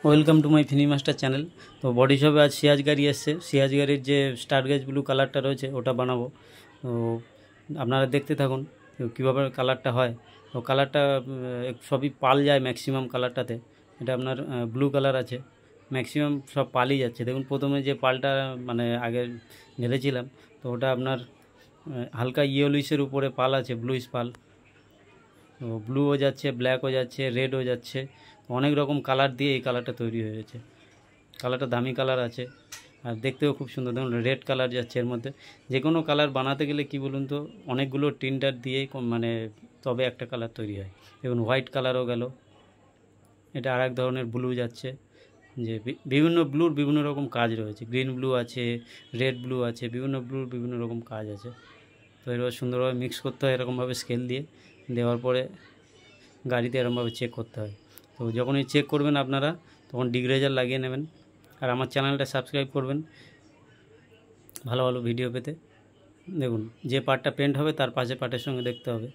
Welcome to my funny master channel. তো body শপে আজ সিয়াজ গাড়ি এসছে। সিয়াজ গাড়ির যে স্টার গেজ ব্লু কালারটা রয়েছে ওটা বানাবো। তো আপনারা দেখতে থাকুন কীভাবে কালারটা হয়। তো কালারটা সবই পাল যায় ম্যাক্সিমাম কালারটাতে। এটা আপনার ব্লু কালার আছে, ম্যাক্সিমাম সব পালই যাচ্ছে। দেখুন প্রথমে যে পালটা মানে আগে ঢেলেছিলাম, তো ওটা আপনার হালকা ইয়েলোইসের উপরে পাল আছে, ব্লুইশ পাল। তো ব্লুও যাচ্ছে, ব্ল্যাকও যাচ্ছে, রেডও যাচ্ছে, অনেক রকম কালার দিয়ে এই কালারটা তৈরি হয়েছে। কালারটা দামি কালার আছে আর দেখতেও খুব সুন্দর। দেখুন রেড কালার যাচ্ছে এর মধ্যে। যে কোনো কালার বানাতে গেলে কি বলুন তো, অনেকগুলো টিন্টার দিয়ে মানে তবে একটা কালার তৈরি হয়। দেখুন হোয়াইট কালারও গেল, এটা আর এক ধরনের ব্লু যাচ্ছে। যে বিভিন্ন ব্লুর বিভিন্ন রকম কাজ রয়েছে, গ্রিন ব্লু আছে, রেড ব্লু আছে, বিভিন্ন ব্লুর বিভিন্ন রকম কাজ আছে। তো এবার সুন্দরভাবে মিক্স করতে হয় এরকমভাবে স্কেল দিয়ে, দেওয়ার পরে গাড়িতে এরকমভাবে চেক করতে হয়। তো যখনই চেক করবেন আপনারা তখন ডিগ্রেজার লাগিয়ে নেবেন। আর আমার চ্যানেলটা সাবস্ক্রাইব করবেন ভালো ভালো ভিডিও পেতে। দেখুন যে পার্টটা পেন্ট হবে তার পাশে পার্টের সঙ্গে দেখতে হবে।